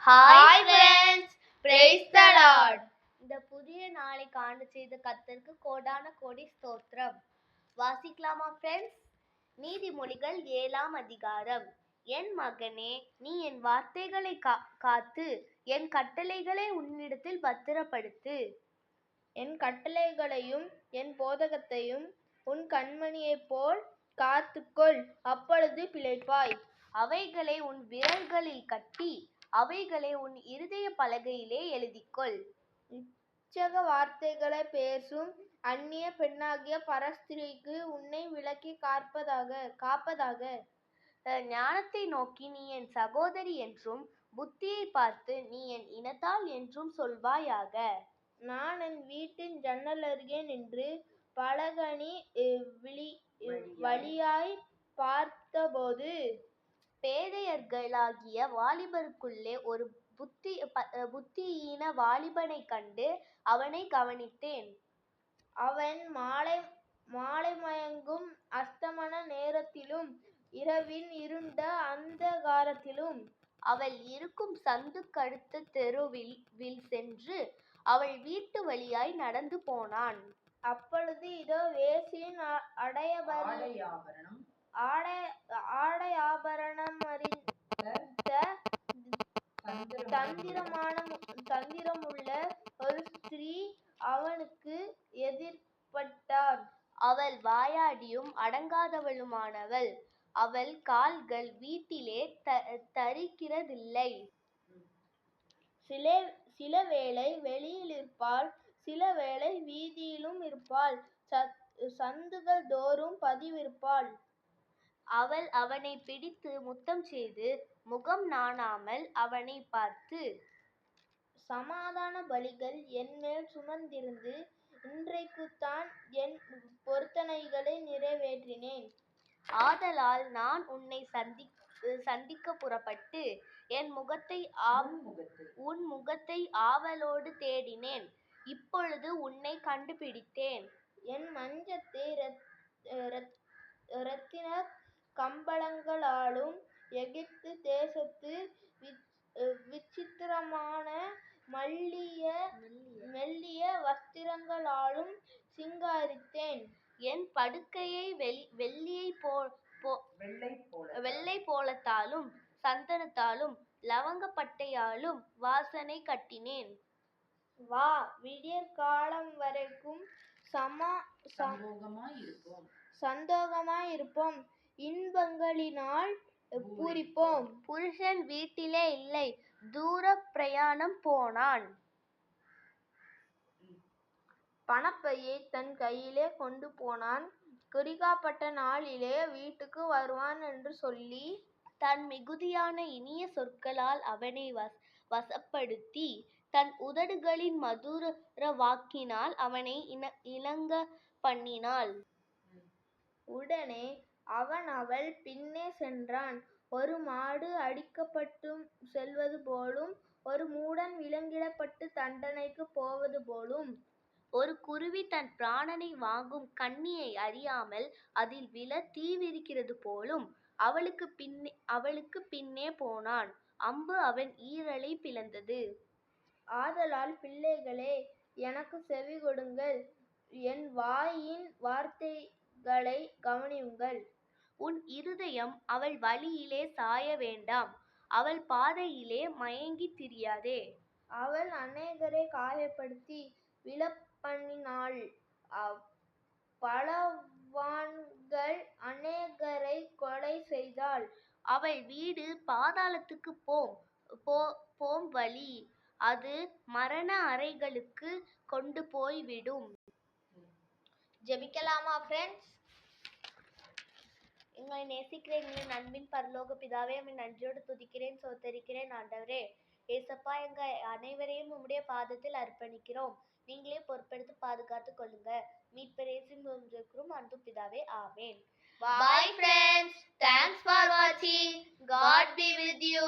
Hi friends, praise the Lord. இந்த புதிய நாளை காண செய்த கர்த்தருக்கு கோடான கோடி ஸ்தோத்திரம். வாசிக்கலாமா ஃப்ரெண்ட்ஸ்? நீதிமொழிகள் 7ஆம் அதிகாரம். என் மகனே, நீ என் வார்த்தைகளை காத்து என் கட்டளைகளை உன்னிடத்தில் பத்திரப்படுத்து. என் கட்டளைகளையும் என் போதகத்தையும் உன் கண்மணியைப் போல் காத்துக்கொள், அப்பொழுது பிழைப்பாய். அவைகளை உன் விரல்களில் கட்டி அவைகளை உன் இருதய பலகையிலே எழுதிக்கொள். இச்சக வார்த்தைகளை பேசும் அந்நிய பெண்ணாகிய பரஸ்திரீக்கு உன்னை விலக்கி காப்பதாக. ஞானத்தை நோக்கி நீ என் சகோதரி என்றும் புத்தியை பார்த்து நீ என் இனத்தாள் என்றும் சொல்வாயாக. நான் என் வீட்டின் ஜன்னல் அருகே நின்று பலகனி வழியாய் பார்த்தபோது பேதையர்களாகிய வாலிபருக்குள்ளே ஒரு புத்தியீன வாலிபனை கண்டு அவனை கவனித்தேன். அவன் மாலை மயங்கும் அஸ்தமன நேரத்திலும் இரவின் இருண்ட அந்தகாரத்திலும் அவள் இருக்கும் சந்துக்கடுத்த தெருவில் சென்று அவள் வீட்டு வழியாய் நடந்து போனான். அப்பொழுது இதோ வேசியின் ஆடையாபரணமறிந்த தந்திரமுள்ள ஒரு ஸ்திரீ அவனுக்கு எதிர்பட்டாள். அவள் வாயாடியும் அடங்காதவளுமானவள். அவள் கால்கள் வீட்டிலே தரிக்கிறதில்லை. சில வேளை வெளியில் இருப்பாள், சில வேளை வீதியிலும் இருப்பாள், சந்துகள் தோறும் பதிவிருப்பாள். அவள் அவனை பிடித்து முத்தம் செய்து முகம் நாணாமல் அவனை பார்த்து, சமாதான பலிகள் என்மேல் சுமந்திருந்து இன்றைக்குத்தான் என் பொருத்தனைகளை நிறைவேற்றினேன். ஆதலால் நான் உன்னை சந்திக்க புறப்பட்டு உன் முகத்தை ஆவலோடு தேடினேன். இப்பொழுது உன்னை கண்டுபிடித்தேன். என் மஞ்சத்தை இரத்தின கம்பளங்களாலும் எகிப்து தேசத்து விசித்திரமான மெல்லிய வஸ்திரங்களாலும் சிங்காரித்தேன். என் படுக்கையை வெள்ளை போலத்தாலும் சந்தனத்தாலும் லவங்கப்பட்டையாலும் வாசனை கட்டினேன். வா, விடியற் காலம் வரைக்கும் சந்தோகமாயிருப்போம், இன்பங்களினால் பூரிப்போம். புருஷன் வீட்டிலே இல்லை, தூர பிரயாணம் போனான். பணப்பையை தன் கையிலே கொண்டு போனான். குறிகாப்பட்ட நாளிலே வீட்டுக்கு வருவான் என்று சொல்லி தன் மிகுதியான இனிய சொற்களால் அவனை வசப்படுத்தி தன் உதடுகளின் மதுர வாக்கினால் அவனை இணங்க பண்ணினாள். உடனே அவன் அவள் பின்னே சென்றான். ஒரு மாடு அடிக்கப்பட்டு செல்வது போலும், ஒரு மூடன் விலங்கிடப்பட்டு தண்டனைக்கு போவது போலும், ஒரு குருவி தன் பிராணனை வாங்கும் கண்ணியை அறியாமல் அதில் விழ தீவிரிக்கிறது போலும் அவளுக்கு பின்னே போனான். அம்பு அவன் ஈரலை பிளந்தது. ஆதலால் பிள்ளைகளே, எனக்கு செவி கொடுங்கள், என் வாயின் வார்த்தைகளை கவனியுங்கள். உன் இருதயம் அவள் வழியிலே சாய வேண்டாம், அவள் பாதையிலே மயங்கி திரியாதே. அவள் அநேகரை காயப்படுத்தி விழப்பண்ணினாள், பலவான்கள் அநேகரை கொலை செய்தாள். அவள் வீடு பாதாளத்துக்கு போம் வழி, அது மரண அறைகளுக்கு கொண்டு போய்விடும். ஜெபிக்கலாமா ஃப்ரெண்ட்ஸ்? எங்களை நேசிக்கிற எங்களின் அன்பின் பரலோக பிதாவே, உம்மை நன்றியோடு துதிக்கிறேன், சோத்தரிக்கிறேன். ஆண்டவரே ஏசப்பா, எங்க அனைவரையும் உம்முடைய பாதத்தில் அர்ப்பணிக்கிறோம். நீங்களே பொறுப்பெடுத்து பாதுகாத்து கொள்ளுங்க. மீட்பர் இயேசுவின் மூலம் ஜெபிக்கிறோம் அன்பு பிதாவே, ஆமென். Bye friends, thanks for watching. God be with you.